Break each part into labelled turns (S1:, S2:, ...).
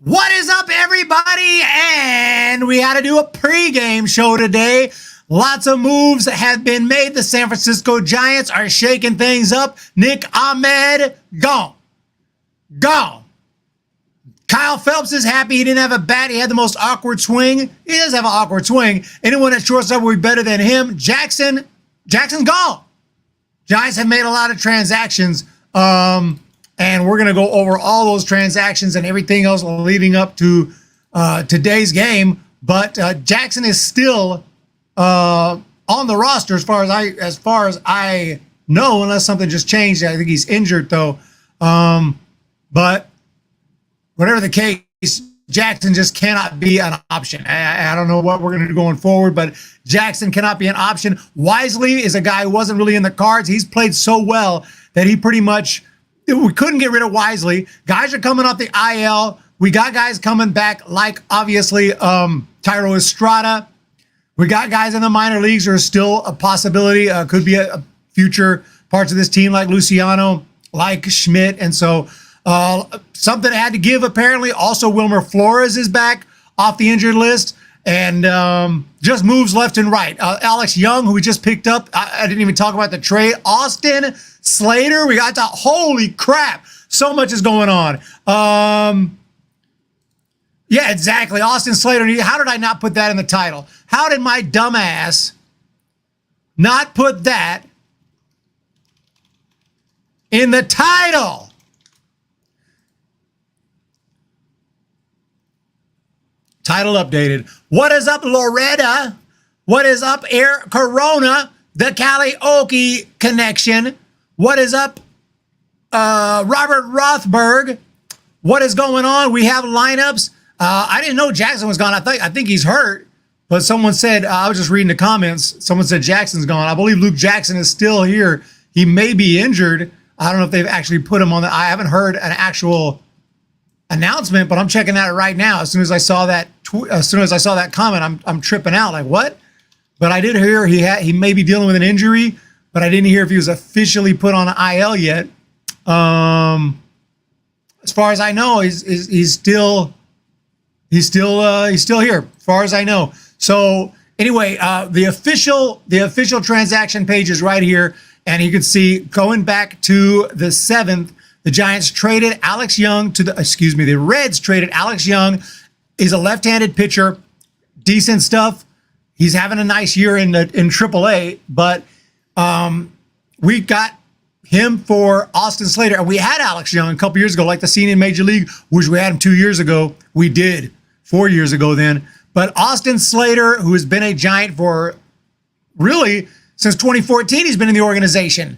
S1: What is up, everybody? And we had to do a pregame show today. Lots of moves have been made. The San Francisco Giants are shaking things up. Nick Ahmed, gone. Gone. Kyle Phelps is happy he didn't have a bat. He had the most awkward swing. He does have an awkward swing. Anyone at shortstop will be better than him. Jackson's gone. Giants have made a lot of transactions. And we're going to go over all those transactions and everything else leading up to today's game. But Jackson is still on the roster as far as I know, unless something just changed. I think he's injured though. But whatever the case, Jackson just cannot be an option. I don't know what we're going to do going forward, but Jackson cannot be an option. Wisely is a guy who wasn't really in the cards. He's played so well that he pretty much. We couldn't get rid of Wisely. Guys are coming off the IL. We got guys coming back, like obviously Thairo Estrada. We got guys in the minor leagues who are still a possibility. Could be a future parts of this team, like Luciano, like Schmidt, and so something had to give. Apparently, also Wilmer Flores is back off the injured list, and just moves left and right. Alex Young, who we just picked up. I didn't even talk about the trade. Austin Slater, we got to, holy crap, so much is going on. Yeah, exactly. Austin Slater. How did I not put that in the title? How did my dumbass not put that in the title? Title updated. What is up, Loretta? What is up, Air Corona? The Karaoke connection. What is up, Robert Rothberg? What is going on? We have lineups. I didn't know Jackson was gone. I think he's hurt, but someone said, I was just reading the comments. Someone said Jackson's gone. I believe Luke Jackson is still here. He may be injured. I don't know if they've actually put him on I haven't heard an actual announcement, but I'm checking that right now. As soon as I saw that, comment, I'm tripping out. Like, what? But I did hear he may be dealing with an injury, but I didn't hear if he was officially put on IL yet. As far as I know, he's still here. As far as I know. So anyway, the official transaction page is right here, and you can see going back to the 7th, the Giants traded Alex Young the Reds traded Alex Young. Is a left-handed pitcher, decent stuff. He's having a nice year in AAA, but we got him for Austin Slater. And we had Alex Young a couple years ago, like the senior in Major League, which we had him 2 years ago. We did 4 years ago then. But Austin Slater, who has been a Giant for really since 2014, he's been in the organization.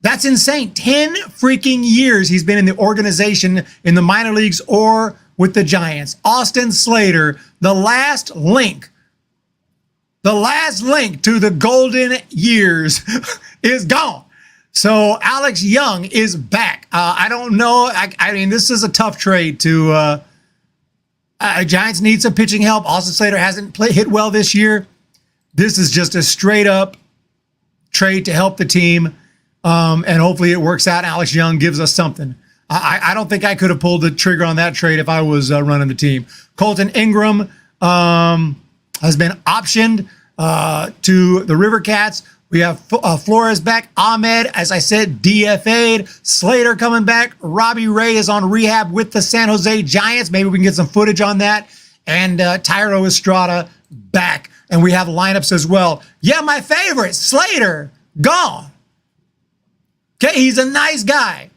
S1: That's insane. 10 freaking years he's been in the organization in the minor leagues or with the Giants. Austin Slater, the last link to the golden years is gone. So Alex Young is back. I don't know. I mean, this is a tough trade to Giants need some pitching help. Austin Slater hasn't hit well this year. This is just a straight up trade to help the team. And hopefully it works out. Alex Young gives us something. I don't think I could have pulled the trigger on that trade if I was running the team. Colton Ingram has been optioned to the River Cats. We have Flores back. Ahmed, as I said, DFAd. Slater coming back. Robbie Ray is on rehab with the San Jose Giants. Maybe we can get some footage on that. And Thairo Estrada back. And we have lineups as well. Yeah, my favorite, Slater, gone. Okay, he's a nice guy.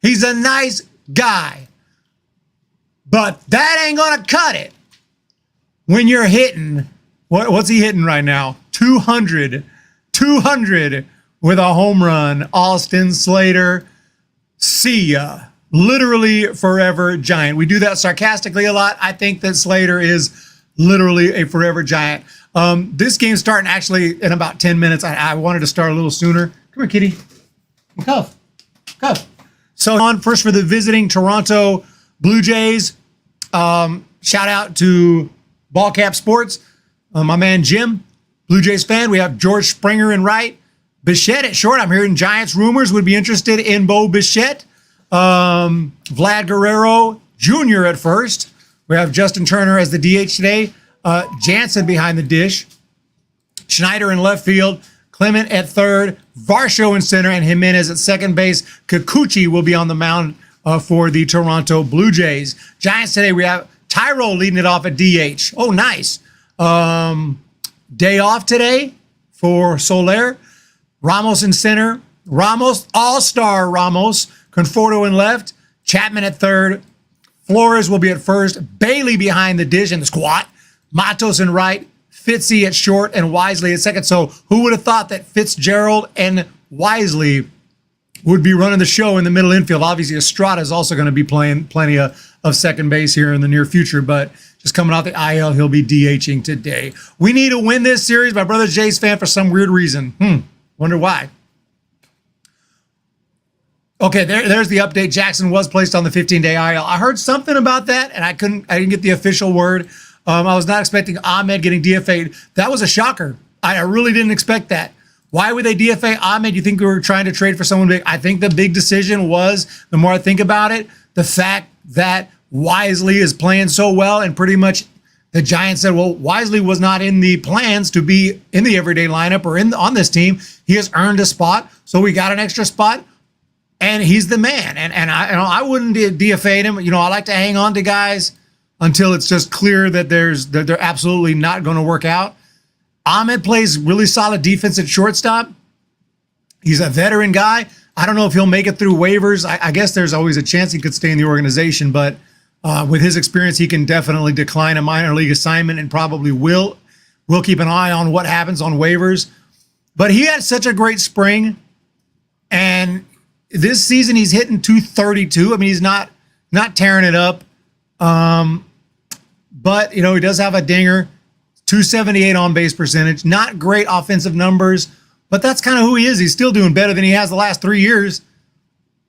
S1: He's a nice guy. But that ain't going to cut it when you're hitting, what's he hitting right now? 200 200 with a home run. Austin Slater, see ya. Literally forever Giant. We do that sarcastically a lot. I think that Slater is literally a forever Giant. This game's starting actually in about 10 minutes. I wanted to start a little sooner. Come here, kitty. Cuff. Cuff. So on first for the visiting Toronto Blue Jays. Shout out to Ballcap Sports. My man Jim, Blue Jays fan. We have George Springer in right. Bichette at short. I'm hearing Giants rumors would be interested in Bo Bichette. Vlad Guerrero Jr. at first. We have Justin Turner as the DH today. Jansen behind the dish. Schneider in left field. Clement at third. Varsho in center. And Jimenez at second base. Kikuchi will be on the mound for the Toronto Blue Jays. Giants today, we have Tyro leading it off at DH. Oh, nice. Day off today for Soler. Ramos in center. Ramos, all-star Ramos. Conforto in left. Chapman at third. Flores will be at first. Bailey behind the dish in the squat. Matos in right. Fitzy at short and Wisely at second. So who would have thought that Fitzgerald and Wisely would be running the show in the middle infield? Obviously, Estrada is also going to be playing plenty of second base here in the near future, but just coming out the IL, he'll be DHing today. We need to win this series. My brother's Jays fan for some weird reason. Wonder why. Okay, there's the update. Jackson was placed on the 15-day IL. I heard something about that, and I didn't get the official word. I was not expecting Ahmed getting DFA'd. That was a shocker. I really didn't expect that. Why would they DFA Ahmed? You think we were trying to trade for someone big? I think the big decision was, the more I think about it, the fact that Wisely is playing so well, and pretty much the Giants said, well, Wisely was not in the plans to be in the everyday lineup or on this team. He has earned a spot, so we got an extra spot, and he's the man. And I wouldn't DFA him. I like to hang on to guys until it's just clear that they're absolutely not going to work out. Ahmed plays really solid defense at shortstop. He's a veteran guy. I don't know if he'll make it through waivers. I guess there's always a chance he could stay in the organization, but with his experience, he can definitely decline a minor league assignment and probably will. We'll keep an eye on what happens on waivers. But he had such a great spring, and this season he's hitting 232. I mean, he's not tearing it up. But, he does have a dinger, 278 on base percentage, not great offensive numbers, but that's kind of who he is. He's still doing better than he has the last 3 years.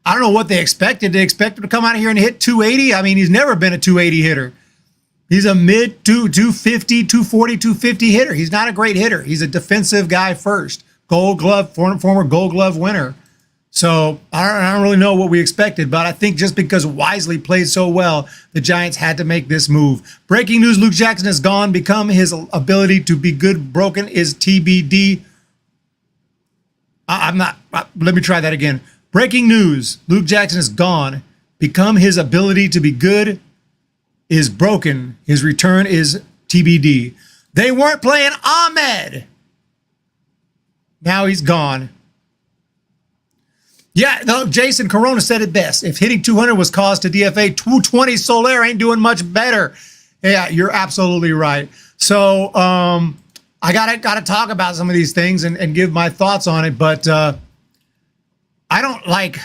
S1: I don't know what they expected. They expect him to come out of here and hit 280. I mean, he's never been a 280 hitter. He's a mid 250, 240, 250 hitter. He's not a great hitter. He's a defensive guy first. Gold Glove, former Gold Glove winner. So I don't really know what we expected, but I think just because Wisely played so well, the Giants had to make this move. Breaking news, Luke Jackson is gone. Become his ability to be good broken is TBD. Let me try that again. Breaking news, Luke Jackson is gone. Become his ability to be good is broken. His return is TBD. They weren't playing Ahmed. Now he's gone. Yeah, no, Jason Corona said it best. If hitting 200 was cause to DFA, 220 Soler ain't doing much better. Yeah, you're absolutely right. So I gotta talk about some of these things and give my thoughts on it, but I don't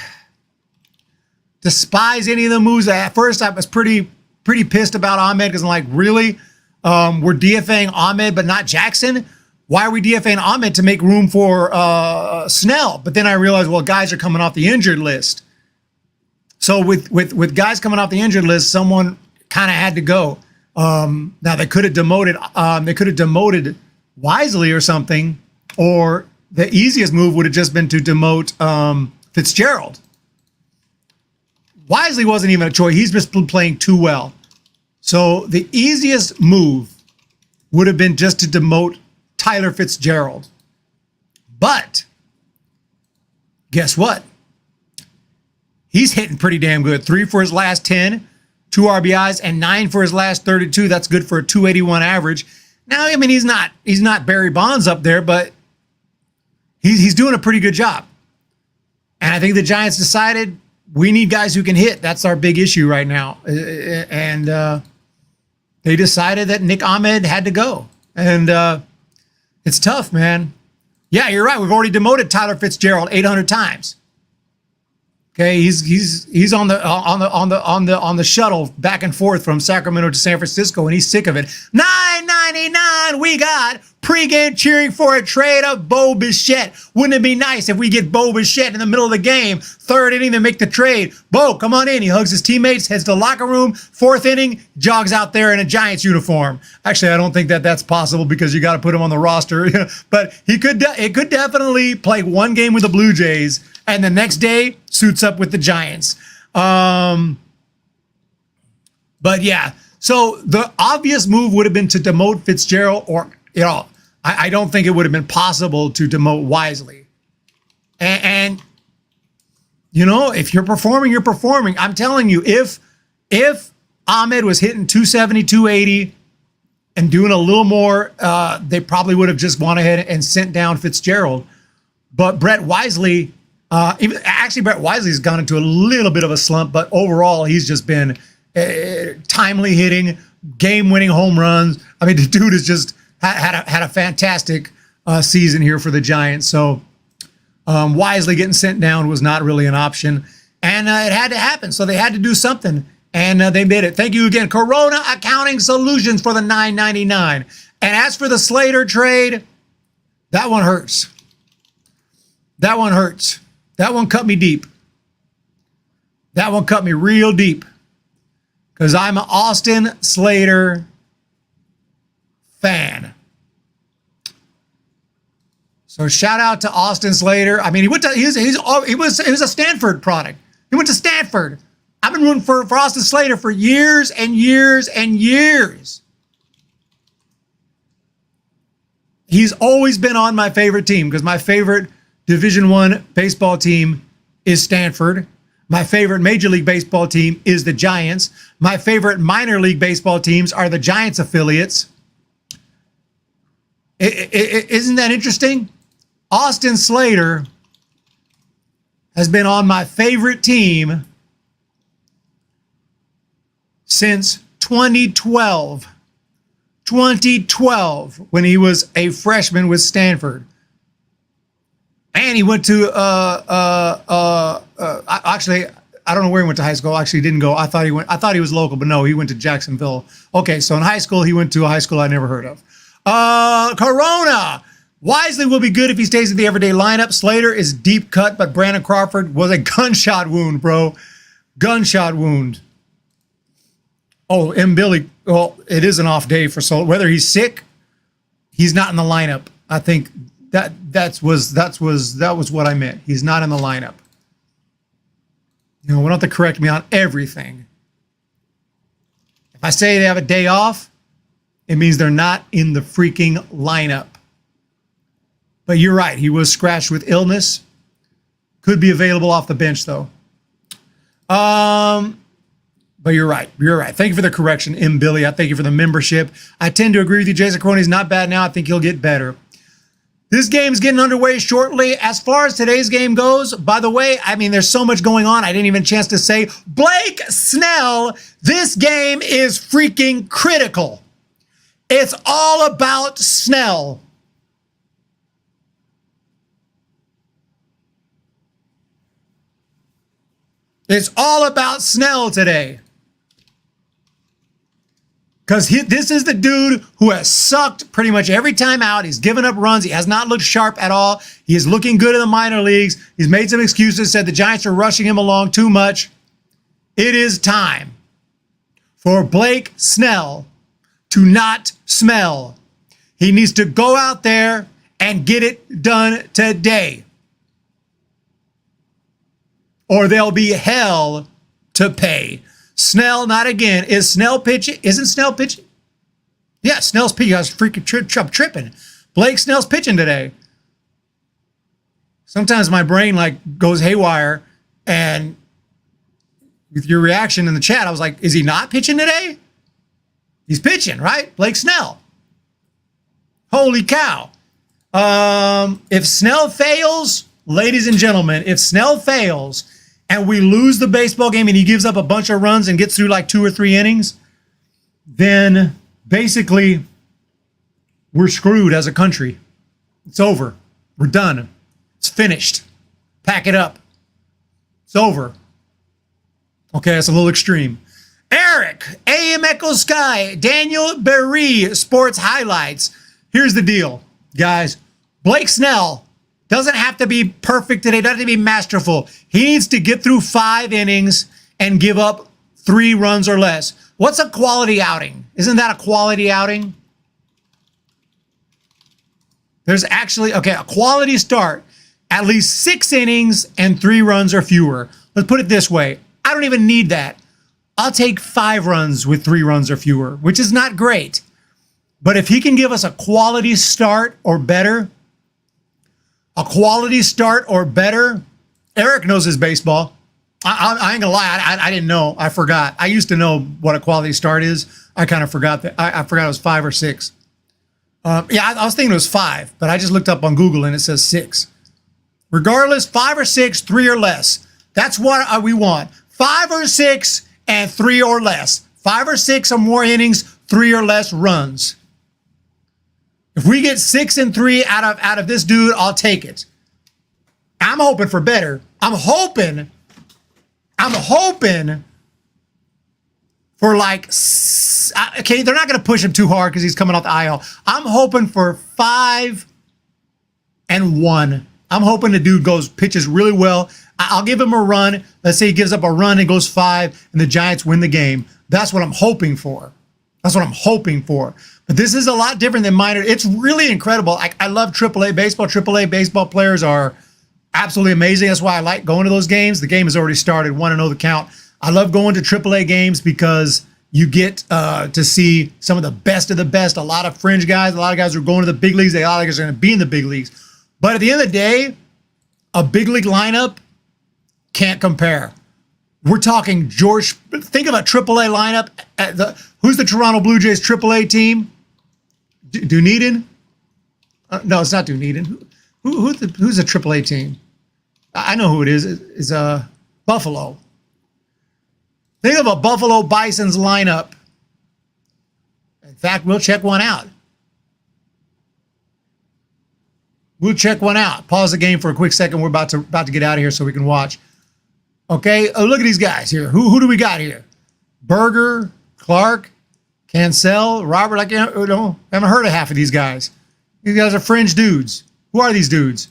S1: despise any of the moves. At first, I was pretty pissed about Ahmed because I'm like, really? We're DFAing Ahmed but not Jackson? Why are we DFAing Ahmed to make room for Snell? But then I realized, well, guys are coming off the injured list. So with guys coming off the injured list, someone kind of had to go. Now they could have demoted. They could have demoted Wisely or something, or the easiest move would have just been to demote Fitzgerald. Wisely wasn't even a choice. He's just been playing too well. So the easiest move would have been just to demote Tyler Fitzgerald. But guess what? He's hitting pretty damn good. 3 for his last 10, 2 RBIs, and 9 for his last 32. That's good for a 281 average. Now, I mean, he's not Barry Bonds up there, but he's doing a pretty good job. And I think the Giants decided we need guys who can hit. That's our big issue right now. And they decided that Nick Ahmed had to go. And it's tough, man. Yeah, you're right. We've already demoted Tyler Fitzgerald 800 times. Okay, he's on the shuttle back and forth from Sacramento to San Francisco, and he's sick of it. $9.99. We got pregame cheering for a trade of Bo Bichette. Wouldn't it be nice if we get Bo Bichette in the middle of the game, third inning, to make the trade? Bo, come on in. He hugs his teammates, heads to the locker room. Fourth inning, jogs out there in a Giants uniform. Actually, I don't think that that's possible because you got to put him on the roster. But it could definitely play one game with the Blue Jays, and the next day suits up with the Giants. But yeah, so the obvious move would have been to demote Fitzgerald, or, I don't think it would have been possible to demote Wisely. And if you're performing, you're performing. I'm telling you, if Ahmed was hitting 270, 280 and doing a little more, they probably would have just gone ahead and sent down Fitzgerald. But Brett Wisely, Brett Wisely's gone into a little bit of a slump, but overall, he's just been timely hitting, game-winning home runs. I mean, the dude has just had a fantastic season here for the Giants. So Wisely getting sent down was not really an option, and it had to happen. So they had to do something, and they did it. Thank you again, Corona Accounting Solutions, for the $9.99. And as for the Slater trade, that one hurts. That one hurts. That one cut me deep. That one cut me real deep, because I'm an Austin Slater fan. So shout out to Austin Slater. I mean, he was a Stanford product. He went to Stanford. I've been rooting for Austin Slater for years and years and years. He's always been on my favorite team, because my favorite Division I baseball team is Stanford. My favorite Major League Baseball team is the Giants. My favorite minor league baseball teams are the Giants affiliates. Isn't that interesting? Austin Slater has been on my favorite team since 2012. 2012, when he was a freshman with Stanford. And he went to, actually, I don't know where he went to high school. Actually, he didn't go. I thought he was local, but no, he went to Jacksonville. Okay, so in high school, he went to a high school I never heard of. Corona. Wisely will be good if he stays in the everyday lineup. Slater is deep cut, but Brandon Crawford was a gunshot wound, bro. Gunshot wound. Oh, M. Billy, well, it is an off day for Sol. Whether he's sick, he's not in the lineup. I think that was what I meant. He's not in the lineup. We don't have to correct me on everything. If I say they have a day off, it means they're not in the freaking lineup. But you're right. He was scratched with illness. Could be available off the bench, though. But you're right. You're right. Thank you for the correction, M. Billy. I thank you for the membership. I tend to agree with you. Jason Crony's not bad now. I think he'll get better. This game's getting underway shortly. As far as today's game goes, by the way, I mean, there's so much going on. I didn't even chance to say, Blake Snell, this game is freaking critical. It's all about Snell. It's all about Snell today. Because this is the dude who has sucked pretty much every time out. He's given up runs. He has not looked sharp at all. He is looking good in the minor leagues. He's made some excuses, said the Giants are rushing him along too much. It is time for Blake Snell to not smell. He needs to go out there and get it done today, or there'll be hell to pay. Snell, not again. Is Snell pitching? Isn't Snell pitching? Yeah, Snell's pitching. I was freaking tripping. Blake Snell's pitching today. Sometimes my brain goes haywire, and with your reaction in the chat, I was like, is he not pitching today? He's pitching, right? Blake Snell. Holy cow. If Snell fails, ladies and gentlemen, if Snell fails and we lose the baseball game and he gives up a bunch of runs and gets through 2 or 3 innings, then basically we're screwed as a country. It's over. We're done. It's finished. Pack it up. It's over. Okay, that's a little extreme. Eric, AM Echo Sky, Daniel Berry, Sports Highlights. Here's the deal, guys. Blake Snell doesn't have to be perfect today, doesn't have to be masterful. He needs to get through 5 innings and give up 3 runs or less. What's a quality outing? Isn't that a quality outing? There's actually, okay, a quality start, at least 6 innings and 3 runs or fewer. Let's put it this way. I don't even need that. I'll take 5 runs with 3 runs or fewer, which is not great. But if he can give us a quality start or better, Eric knows his baseball. I ain't gonna lie, I didn't know. I forgot. I used to know what a quality start is. I kind of forgot that. I forgot it was 5 or 6. Yeah, I was thinking it was 5, but I just looked up on Google and it says 6. Regardless, 5 or 6, 3 or less. That's what we want. 5 or 6 and 3 or less. 5 or 6 or more innings, 3 or less runs. If we get 6 and 3 out of this dude, I'll take it. I'm hoping for better. I'm hoping for like, okay, they're not going to push him too hard because he's coming off the IL. I'm hoping for 5 and 1. I'm hoping the dude pitches really well. I'll give him a run. Let's say he gives up a run and goes 5 and the Giants win the game. That's what I'm hoping for. That's what I'm hoping for. But this is a lot different than minor. It's really incredible. I love AAA baseball. AAA baseball players are absolutely amazing. That's why I like going to those games. The game has already started. 1-0 the count. I love going to AAA games because you get to see some of the best. A lot of fringe guys. A lot of guys are going to the big leagues. A lot of guys are going to be in the big leagues. But at the end of the day, a big league lineup can't compare. We're talking George. Think of a AAA lineup. Who's the Toronto Blue Jays AAA team? Dunedin? No, it's not Dunedin. Who's the AAA team? I know who it is. It's Buffalo. Think of a Buffalo Bison's lineup. In fact, we'll check one out. Pause the game for a quick second. We're about to get out of here so we can watch. Okay, look at these guys here. Who do we got here? Berger, Clark, Cancel, Robert. I haven't heard of half of these guys. These guys are fringe dudes. Who are these dudes?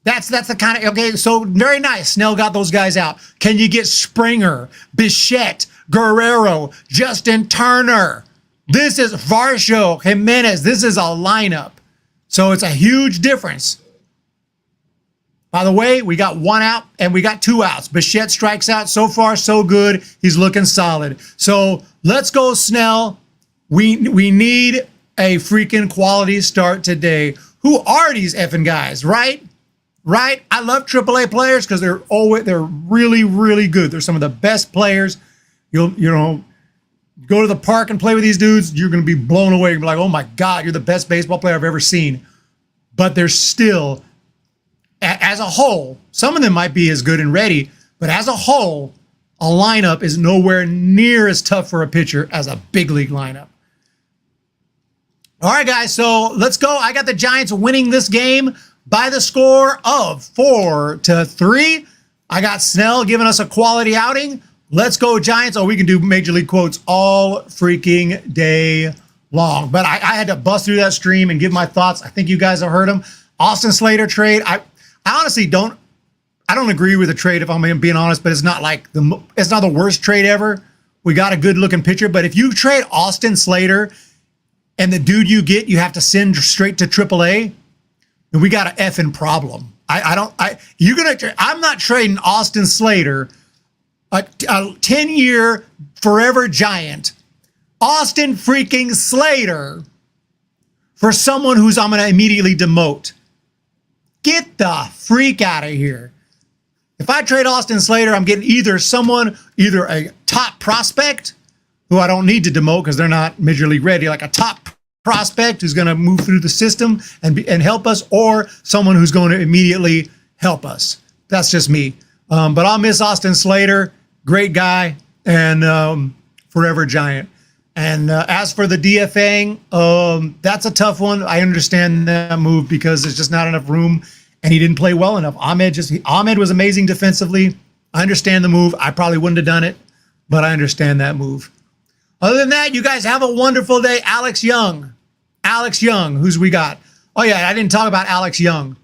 S1: That's the kind of, okay, so very nice. Snell got those guys out. Can you get Springer, Bichette, Guerrero, Justin Turner? This is Varsho, Jimenez. This is a lineup. So it's a huge difference. By the way, we got 1 out and we got 2 outs. Bichette strikes out. So far, so good. He's looking solid. So let's go, Snell. We need a freaking quality start today. Who are these effing guys, right? Right? I love AAA players because they're really, really good. They're some of the best players. You'll go to the park and play with these dudes, you're going to be blown away. You're like, oh my God, you're the best baseball player I've ever seen. But they're still, as a whole, some of them might be as good and ready, but as a whole, a lineup is nowhere near as tough for a pitcher as a big league lineup. All right, guys, so let's go. I got the Giants winning this game by the score of 4-3. I got Snell giving us a quality outing. Let's go, Giants. Oh, we can do Major League quotes all freaking day long. But I had to bust through that stream and give my thoughts. I think you guys have heard them. Austin Slater trade. I honestly don't agree with the trade, if I'm being honest, but it's not like it's not the worst trade ever. We got a good looking pitcher, but if you trade Austin Slater and the dude you get, you have to send straight to AAA, then we got an effing problem. I'm not trading Austin Slater, a 10-year forever Giant, Austin freaking Slater, for someone who's I'm going to immediately demote. Get the freak out of here. If I trade Austin Slater, I'm getting either a top prospect who I don't need to demote because they're not Major League ready, like a top prospect who's going to move through the system and help us, or someone who's going to immediately help us. That's just me. But I'll miss Austin Slater. Great guy and forever Giant. And as for the DFAing, that's a tough one. I understand that move because there's just not enough room, and he didn't play well enough. Ahmed was amazing defensively. I understand the move. I probably wouldn't have done it, but I understand that move. Other than that, you guys have a wonderful day. Alex Young. Alex Young, who's we got? Oh, yeah, I didn't talk about Alex Young.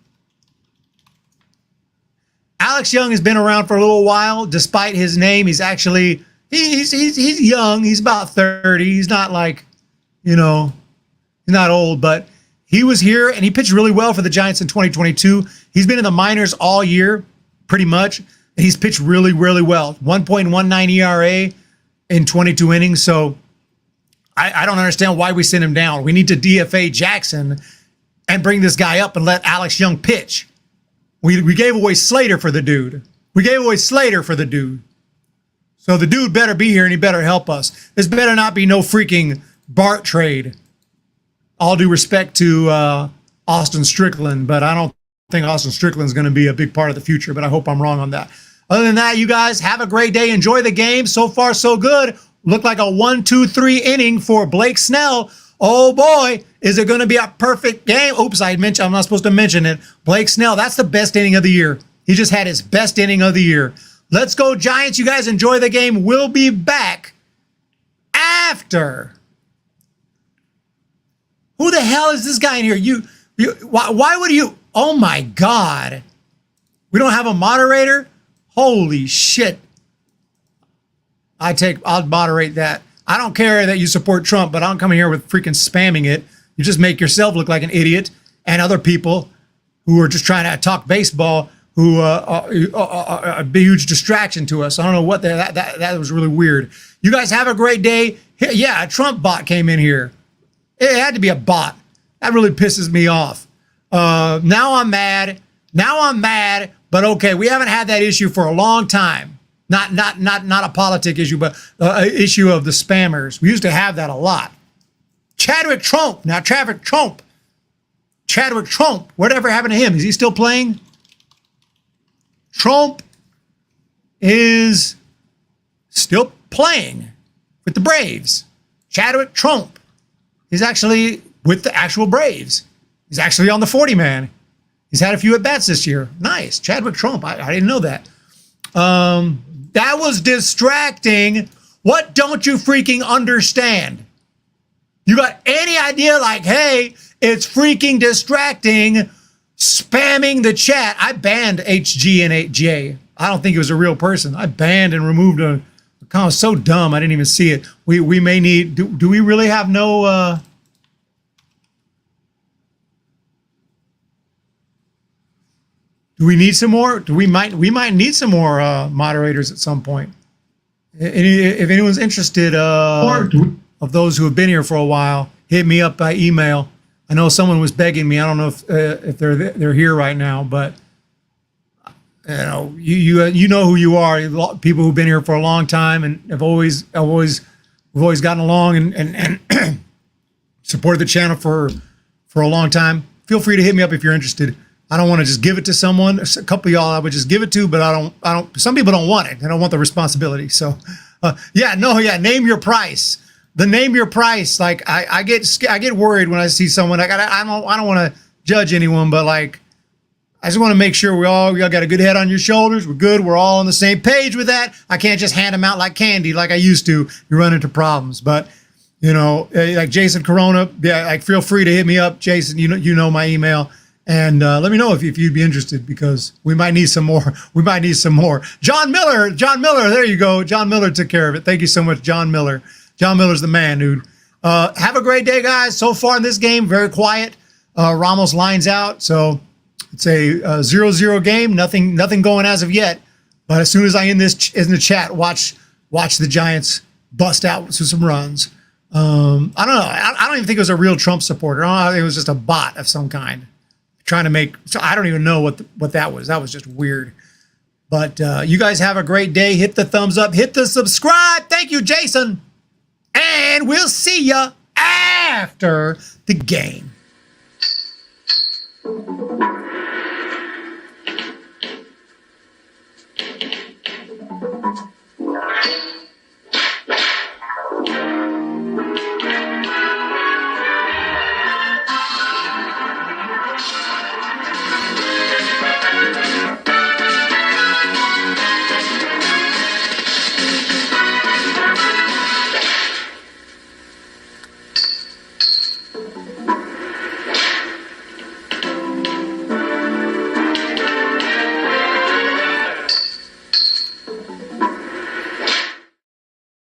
S1: Alex Young has been around for a little while. Despite his name, he's actually, he's young. He's about 30. He's not like, you know, he's not old, but he was here and he pitched really well for the Giants in 2022. He's been in the minors all year, pretty much. And he's pitched really, really well. 1.19 ERA in 22 innings. So I don't understand why we sent him down. We need to DFA Jackson and bring this guy up and let Alex Young pitch. We gave away SLATER for the dude. We gave away SLATER for the dude. So the dude better be here and he better help us. This better not be no freaking Bart trade. All due respect to Austin Strickland, but I don't think Austin Strickland's going to be a big part of the future, but I hope I'm wrong on that. Other than that, you guys have a great day. Enjoy the game. So far, so good. Looked like a 1-2-3 inning for Blake Snell. Oh boy, is it going to be a perfect game? Oops, I'm not supposed to mention it. Blake Snell, that's the best inning of the year. He just had his best inning of the year. Let's go Giants. You guys enjoy the game. We'll be back after. Who the hell is this guy in here? Why would you? Oh my God. We don't have a moderator? Holy shit. I'll moderate that. I don't care that you support Trump, but I don't come in here with freaking spamming it. You just make yourself look like an idiot, and other people who are just trying to talk baseball who are a huge distraction to us. I don't know what that was really weird. You guys have a great day. Yeah, a Trump bot came in here. It had to be a bot. That really pisses me off. Now I'm mad. But okay, we haven't had that issue for a long time. Not a politic issue, but an issue of the spammers. We used to have that a lot. Chadwick Trump. Now, Chadwick Trump. Whatever happened to him? Is he still playing? Trump is still playing with the Braves. Chadwick Trump is actually with the actual Braves. He's actually on the 40-man. He's had a few at-bats this year. Nice. Chadwick Trump. I didn't know that. That was distracting. What don't you freaking understand? You got any idea like, hey, it's freaking distracting, spamming the chat. I banned HG and 8J. I don't think it was a real person. I banned and removed a account. So dumb, I didn't even see it. We may need, do we really have no, do we need some more? We might need some more moderators at some point. If anyone's interested of those who have been here for a while, hit me up by email. I know someone was begging me. I don't know if they're here right now, but you know who you are. People who've been here for a long time and have always gotten along and supported the channel for a long time. Feel free to hit me up if you're interested. I don't want to just give it to someone. A couple of y'all I would just give it to, but I don't. Some people don't want it. They don't want the responsibility. So, name your price. The name your price. Like I get worried when I see someone. I don't want to judge anyone, but like I just want to make sure we all got a good head on your shoulders. We're good. We're all on the same page with that. I can't just hand them out like candy like I used to. You run into problems, but. Like Jason Corona, like feel free to hit me up, Jason. You know my email. And let me know if you'd be interested because we might need some more. John Miller, there you go. John Miller took care of it. Thank you so much, John Miller. John Miller's the man, dude. Have a great day, guys. So far in this game, very quiet. Ramos lines out, so it's a 0-0 game. Nothing going as of yet. But as soon as I end this in the chat, watch the Giants bust out some runs. I don't know. I don't even think it was a real Trump supporter. I don't know. It was just a bot of some kind. Trying to make, so I don't even know what that was. That was just weird. But you guys have a great day. Hit the thumbs up. Hit the subscribe. Thank you, Jason. And we'll see you after the game.